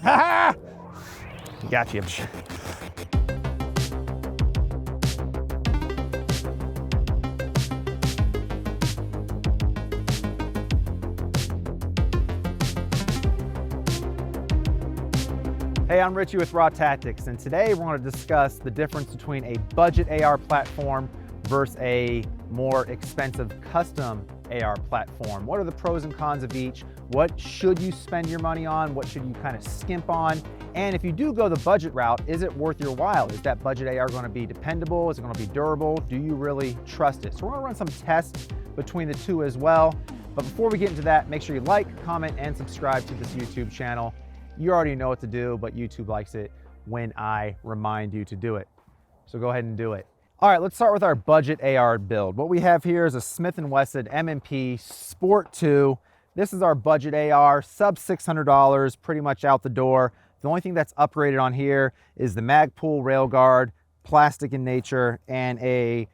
Ha ha! Got you. Hey, I'm Richie with Raw Tactics, and today we're going to discuss the difference between a budget AR platform versus a more expensive custom AR platform. What are the pros and cons of each? What should you spend your money on? What should you kind of skimp on? And if you do go the budget route, is it worth your while? Is that budget AR going to be dependable? Is it going to be durable? Do you really trust it? So we're going to run some tests between the two as well. But before we get into that, make sure you like, comment, and subscribe to this YouTube channel. You already know what to do, but YouTube likes it when I remind you to do it. So go ahead and do it. All right, let's start with our budget AR build. What we have here is a Smith & Wesson M&P Sport 2. This is our budget AR, sub $600, pretty much out the door. The only thing that's upgraded on here is the Magpul railguard, plastic in nature, and a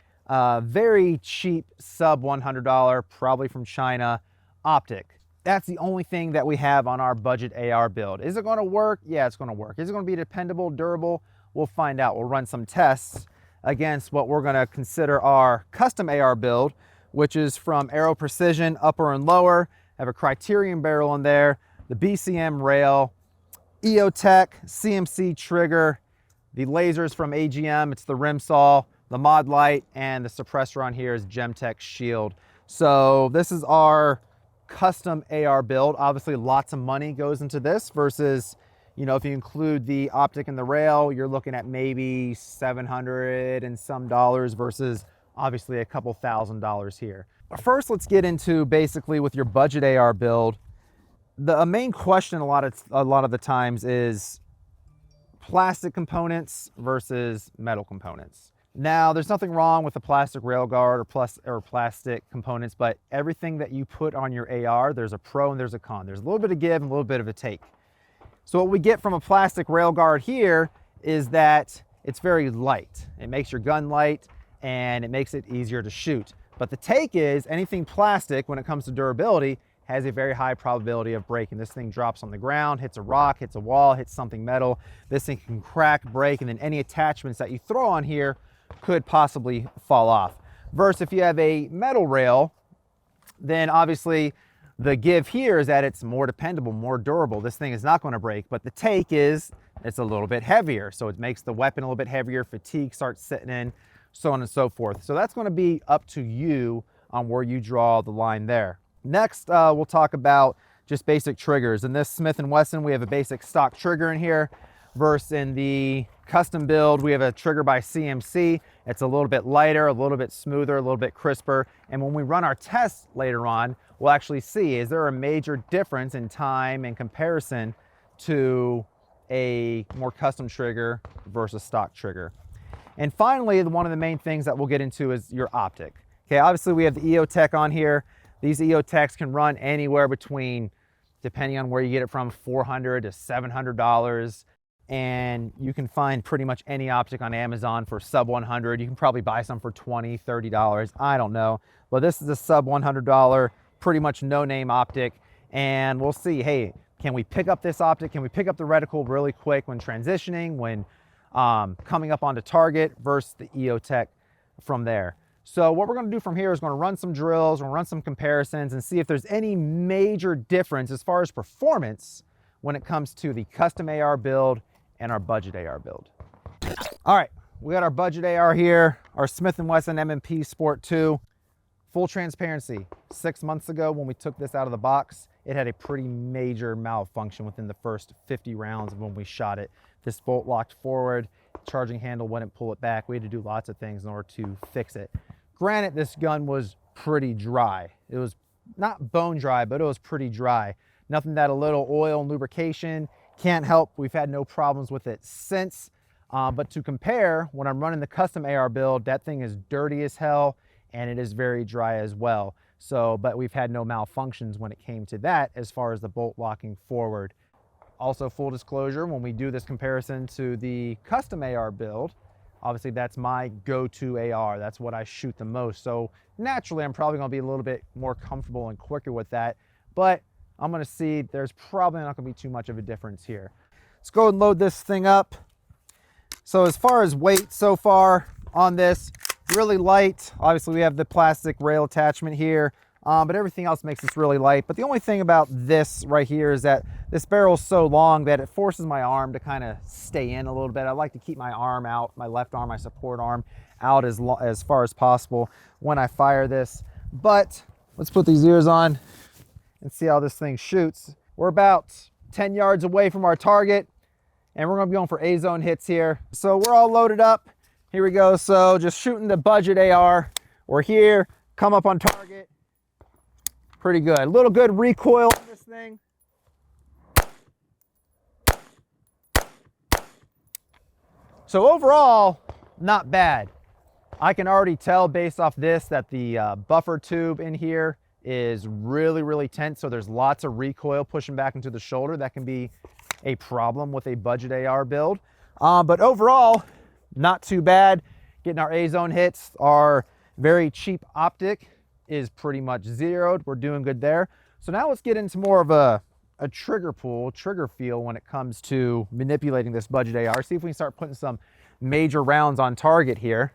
very cheap sub $100, probably from China, optic. That's the only thing that we have on our budget AR build. Is it going to work? Yeah, it's going to work. Is it going to be dependable, durable? We'll find out. We'll run some tests against what we're going to consider our custom AR build, which is from Aero Precision, upper and lower. I have a Criterion barrel in there, the BCM rail, Eotech, CMC trigger, the lasers from AGM, it's the rim saw, the mod light, and the suppressor on here is Gemtech shield. So this is our custom AR build. Obviously lots of money goes into this versus, you know, if you include the optic and the rail, you're looking at maybe 700 and some dollars versus obviously a couple $1,000s here. First, let's get into basically with your budget AR build. The main question a lot of the times is plastic components versus metal components. Now, there's nothing wrong with the plastic railguard or plastic components, but everything that you put on your AR, there's a pro and there's a con. There's a little bit of give and a little bit of a take. So what we get from a plastic railguard here is that it's very light. It makes your gun light and it makes it easier to shoot. But the take is anything plastic, when it comes to durability, has a very high probability of breaking. This thing drops on the ground, hits a rock, hits a wall, hits something metal. This thing can crack, break, and then any attachments that you throw on here could possibly fall off. Versus if you have a metal rail, then obviously the give here is that it's more dependable, more durable. This thing is not going to break, but the take is it's a little bit heavier. So it makes the weapon a little bit heavier, fatigue starts sitting in, so on and so forth. So that's going to be up to you on where you draw the line there. Next, we'll talk about just basic triggers. In this Smith & Wesson, we have a basic stock trigger in here. Versus in the custom build, we have a trigger by CMC. It's a little bit lighter, a little bit smoother, a little bit crisper. And when we run our tests later on, we'll actually see, is there a major difference in time in comparison to a more custom trigger versus stock trigger. And finally, one of the main things that we'll get into is your optic. Okay, obviously we have the Eotech on here. These Eotechs can run anywhere between, depending on where you get it from, $400 to $700. And you can find pretty much any optic on Amazon for sub 100. You can probably buy some for $20, $30. I don't know. But this is a sub $100, pretty much no-name optic. And we'll see, hey, can we pick up this optic? Can we pick up the reticle really quick when transitioning, when coming up onto target versus the Eotech from there? So what we're going to do from here is going to run some drills, we're going to run some comparisons and see if there's any major difference as far as performance when it comes to the custom AR build and our budget AR build. All right, we got our budget AR here, our Smith & Wesson M&P Sport 2. Full transparency, 6 months ago when we took this out of the box, it had a pretty major malfunction within the first 50 rounds of when we shot it. This bolt locked forward, charging handle wouldn't pull it back. We had to do lots of things in order to fix it. Granted, this gun was pretty dry. It was not bone dry, but it was pretty dry. Nothing that a little oil and lubrication can't help. We've had no problems with it since. But to compare, when I'm running the custom AR build, that thing is dirty as hell and it is very dry as well. So, but we've had no malfunctions when it came to that as far as the bolt locking forward. Also, full disclosure, when we do this comparison to the custom AR build, obviously that's my go-to AR. That's what I shoot the most. So naturally, I'm probably gonna be a little bit more comfortable and quicker with that. But I'm gonna see there's probably not gonna be too much of a difference here. Let's go and load this thing up. So as far as weight so far on this, really light. Obviously we have the plastic rail attachment here, but everything else makes this really light. But the only thing about this right here is that this barrel is so long that it forces my arm to kind of stay in a little bit. I like to keep my arm out, my left arm, my support arm out as far as possible when I fire this. But let's put these ears on and see how this thing shoots. We're about 10 yards away from our target, and we're gonna be going for A-zone hits here. So we're all loaded up. Here we go. So just shooting the budget AR. We're here, come up on target. Pretty good. A little good recoil on this thing. So overall, not bad. I can already tell based off this that the buffer tube in here is really tense. So there's lots of recoil pushing back into the shoulder. That can be a problem with a budget AR build. But overall, not too bad. Getting our A-zone hits. Our very cheap optic is pretty much zeroed. We're doing good there. So now let's get into more of a trigger pull, trigger feel when it comes to manipulating this budget AR. See if we can start putting some major rounds on target here.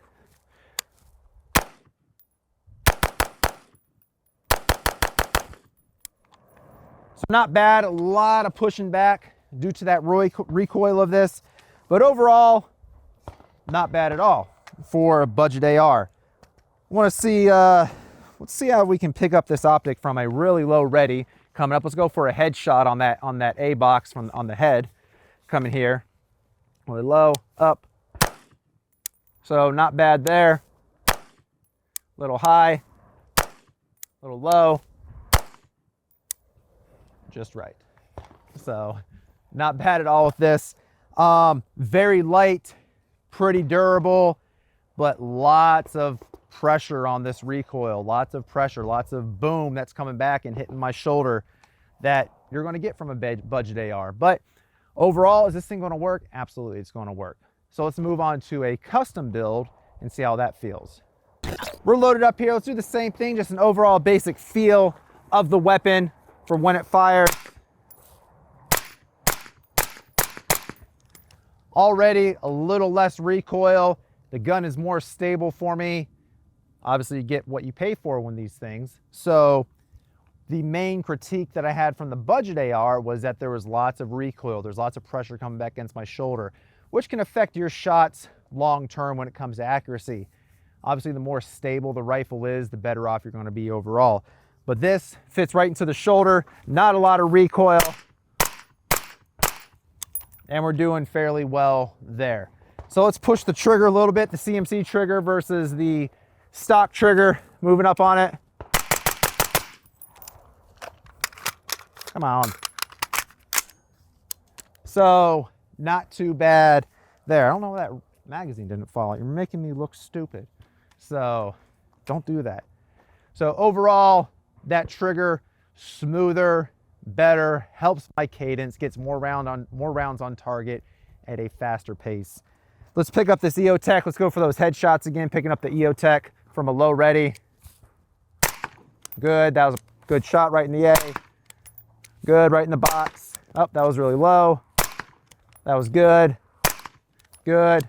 So not bad, a lot of pushing back due to that recoil of this, but overall, not bad at all for a budget AR. I want to see, let's see how we can pick up this optic from a really low ready coming up. Let's go for a headshot on that A box on the head coming here. Really low, up. So not bad there. Little high, little low. Just right. So not bad at all with this. Very light, pretty durable, but lots of pressure on this recoil, lots of pressure, lots of boom that's coming back and hitting my shoulder that you're going to get from a budget AR. But overall, is this thing going to work? Absolutely, it's going to work. So let's move on to a custom build and see how that feels. We're loaded up here. Let's do the same thing, just an overall basic feel of the weapon for when it fires. Already a little less recoil. The gun is more stable for me. Obviously you get what you pay for when these things. So the main critique that I had from the budget AR was that there was lots of recoil. There's lots of pressure coming back against my shoulder, which can affect your shots long-term when it comes to accuracy. Obviously the more stable the rifle is, the better off you're going to be overall. But this fits right into the shoulder, not a lot of recoil, and we're doing fairly well there. So let's push the trigger a little bit, the CMC trigger versus the stock trigger, moving up on it. Come on. So not too bad there. I don't know why that magazine didn't fall out. You're making me look stupid. So don't do that. So overall, that trigger, smoother, better, helps my cadence, gets more rounds on target at a faster pace. Let's pick up this Eotech. Let's go for those headshots again, picking up the Eotech from a low ready. Good, that was a good shot right in the A. Good, right in the box. Oh, that was really low. That was good. Good.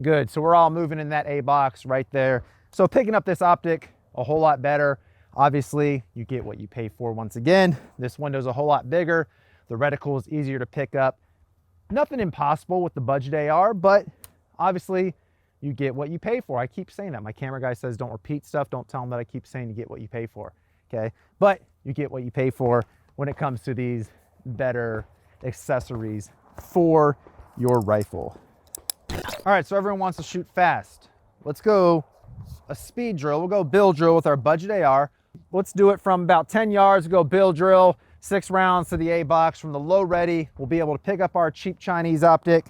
Good, so we're all moving in that A box right there. So picking up this optic, a whole lot better. Obviously, you get what you pay for once again. This window's a whole lot bigger. The reticle is easier to pick up. Nothing impossible with the budget AR, but obviously you get what you pay for. I keep saying that. My camera guy says don't repeat stuff. Don't tell him that I keep saying you get what you pay for, okay? But you get what you pay for when it comes to these better accessories for your rifle. All right, so everyone wants to shoot fast. Let's go a speed drill. We'll go bill drill with our budget AR. Let's do it from about 10 yards. We'll go bill drill, 6 rounds to the A box. From the low ready, we'll be able to pick up our cheap Chinese optic,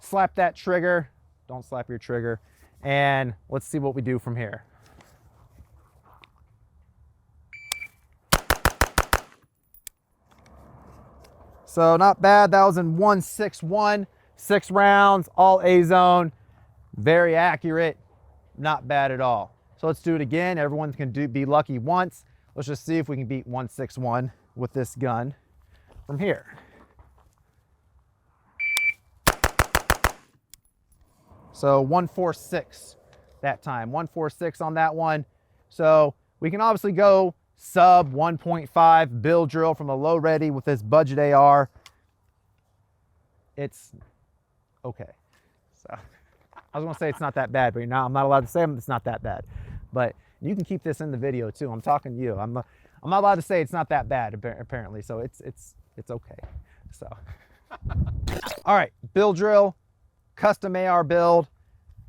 slap that trigger. Don't slap your trigger. And let's see what we do from here. So not bad. That was in 161, 6 rounds, all A zone, very accurate. Not bad at all. So let's do it again. Everyone can be lucky once. Let's just see if we can beat 161 with this gun from here. So 146 that time, 146 on that one. So we can obviously go sub 1.5 build drill from a low ready with this budget AR. It's okay. So I was gonna say it's not that bad, but now I'm not allowed to say it's not that bad. But you can keep this in the video too. I'm talking to you. I'm not allowed to say it's not that bad apparently. So it's okay. So all right, build drill, custom AR build,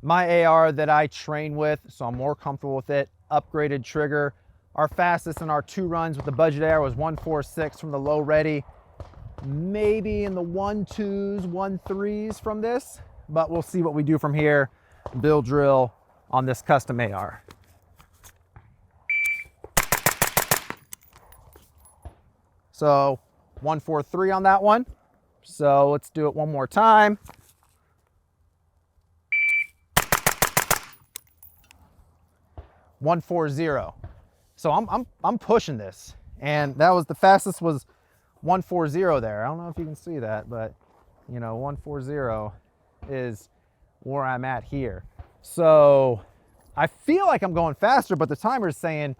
my AR that I train with, so I'm more comfortable with it. Upgraded trigger. Our fastest in our 2 runs with the budget AR was 146 from the low ready. Maybe in the 1.2s, 1.3s from this, but we'll see what we do from here. Build drill on this custom AR. So 143 on that one. So let's do it one more time. .140. So I'm pushing this, and that was the fastest was 140 there. I don't know if you can see that, but you know, 140 is where I'm at here. So I feel like I'm going faster, but the timer is saying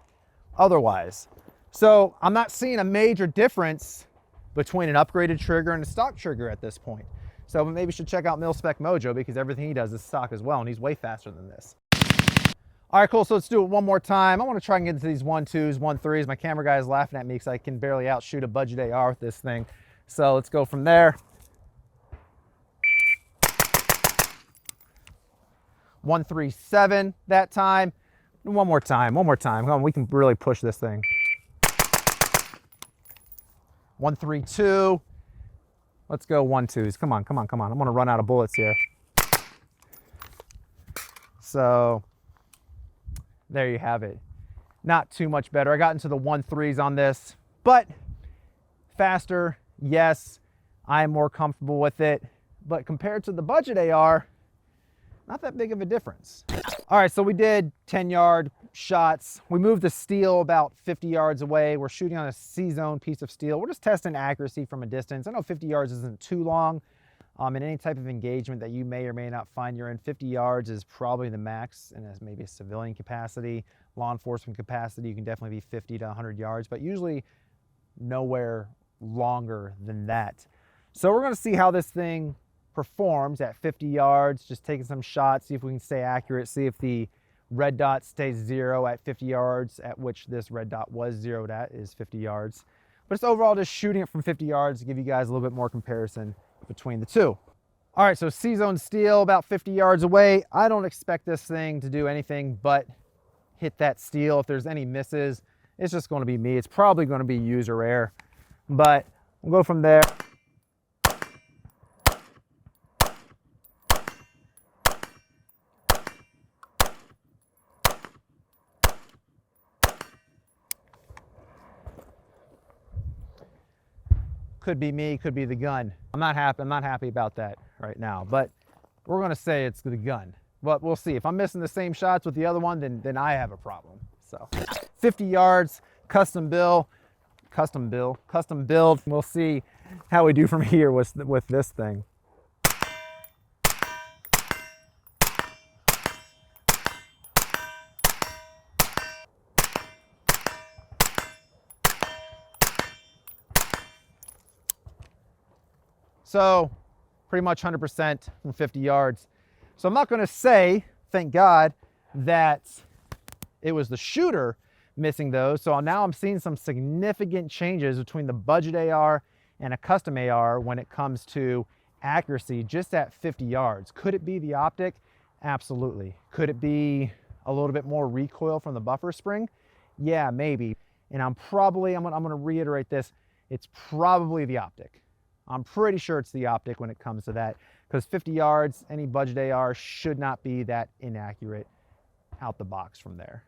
otherwise. So I'm not seeing a major difference between an upgraded trigger and a stock trigger at this point. So maybe you should check out Mil-Spec Mojo, because everything he does is stock as well, and he's way faster than this. All right, cool, so let's do it one more time. I wanna try and get into these 1.2s, 1.3s. My camera guy is laughing at me because I can barely outshoot a budget AR with this thing. So let's go from there. 137 that time. One more time. Come on, we can really push this thing. 132. Let's go 1.2s. Come on. I'm gonna run out of bullets here. So there you have it. Not too much better. I got into the 1.3s on this, but faster, yes. I'm more comfortable with it, but compared to the budget AR, not that big of a difference. All right, so we did 10-yard shots. We moved the steel about 50 yards away. We're shooting on a C-zone piece of steel. We're just testing accuracy from a distance. I know 50 yards isn't too long. In any type of engagement that you may or may not find you're in, 50 yards is probably the max, and as maybe a civilian capacity, law enforcement capacity, you can definitely be 50 to 100 yards, but usually nowhere longer than that. So we're gonna see how this thing performs at 50 yards, just taking some shots, see if we can stay accurate, see if the red dot stays 0 at 50 yards, at which this red dot was zeroed at is 50 yards. But it's overall just shooting it from 50 yards to give you guys a little bit more comparison between the two. All right, so C-zone steel about 50 yards away. I don't expect this thing to do anything but hit that steel. If there's any misses, it's just going to be me. It's probably going to be user error, but we'll go from there. Could be me, could be the gun. I'm not happy about that right now, but we're gonna say it's the gun. But we'll see. If I'm missing the same shots with the other one, then I have a problem. So 50 yards, custom build. We'll see how we do from here with this thing. So pretty much 100% from 50 yards. So I'm not gonna say, thank God, that it was the shooter missing those. So now I'm seeing some significant changes between the budget AR and a custom AR when it comes to accuracy just at 50 yards. Could it be the optic? Absolutely. Could it be a little bit more recoil from the buffer spring? Yeah, maybe. And I'm gonna reiterate this, it's probably the optic. I'm pretty sure it's the optic when it comes to that, because 50 yards, any budget AR should not be that inaccurate out the box from there.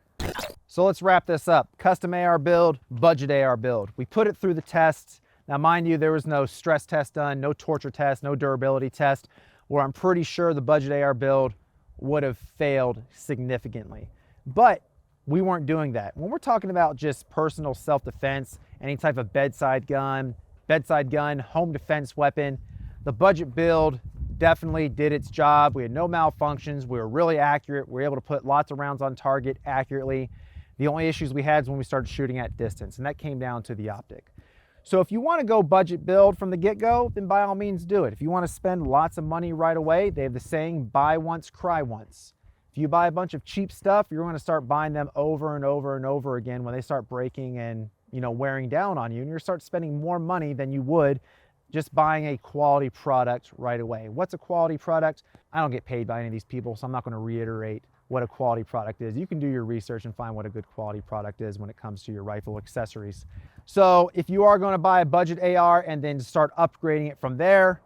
So let's wrap this up. Custom AR build, budget AR build. We put it through the tests. Now, mind you, there was no stress test done, no torture test, no durability test, where I'm pretty sure the budget AR build would have failed significantly. But we weren't doing that. When we're talking about just personal self-defense, any type of bedside gun, home defense weapon, the budget build definitely did its job. We had no malfunctions. We were really accurate. We were able to put lots of rounds on target accurately. The only issues we had is when we started shooting at distance, and that came down to the optic. So if you want to go budget build from the get-go, then by all means do it. If you want to spend lots of money right away, they have the saying, buy once, cry once. If you buy a bunch of cheap stuff, you're going to start buying them over and over and over again when they start breaking and, you know, wearing down on you, and you start spending more money than you would just buying a quality product right away. What's a quality product? I don't get paid by any of these people, so I'm not going to reiterate what a quality product is. You can do your research and find what a good quality product is when it comes to your rifle accessories. So if you are going to buy a budget AR and then start upgrading it from there,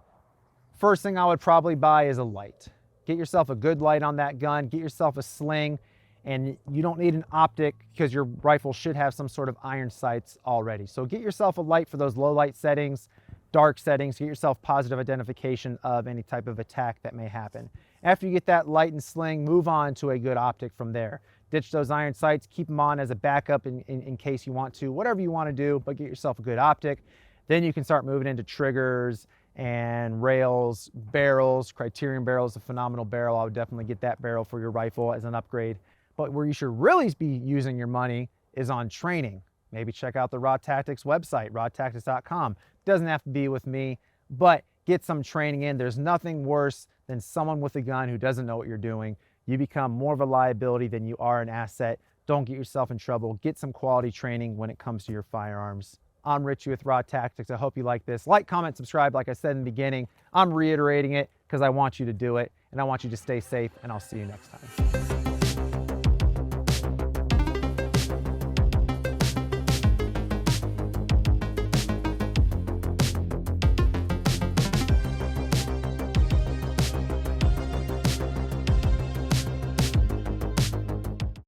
first thing I would probably buy is a light. Get yourself a good light on that gun, get yourself a sling, and you don't need an optic because your rifle should have some sort of iron sights already. So get yourself a light for those low light settings, dark settings, get yourself positive identification of any type of attack that may happen. After you get that light and sling, move on to a good optic from there. Ditch those iron sights, keep them on as a backup in case you want to, whatever you want to do, but get yourself a good optic. Then you can start moving into triggers and rails, barrels. Criterion barrel is a phenomenal barrel. I would definitely get that barrel for your rifle as an upgrade. But where you should really be using your money is on training. Maybe check out the Raw Tactics website, rawtactics.com. Doesn't have to be with me, but get some training in. There's nothing worse than someone with a gun who doesn't know what you're doing. You become more of a liability than you are an asset. Don't get yourself in trouble. Get some quality training when it comes to your firearms. I'm Richie with Raw Tactics. I hope you like this. Like, comment, subscribe. Like I said in the beginning, I'm reiterating it because I want you to do it, and I want you to stay safe, and I'll see you next time.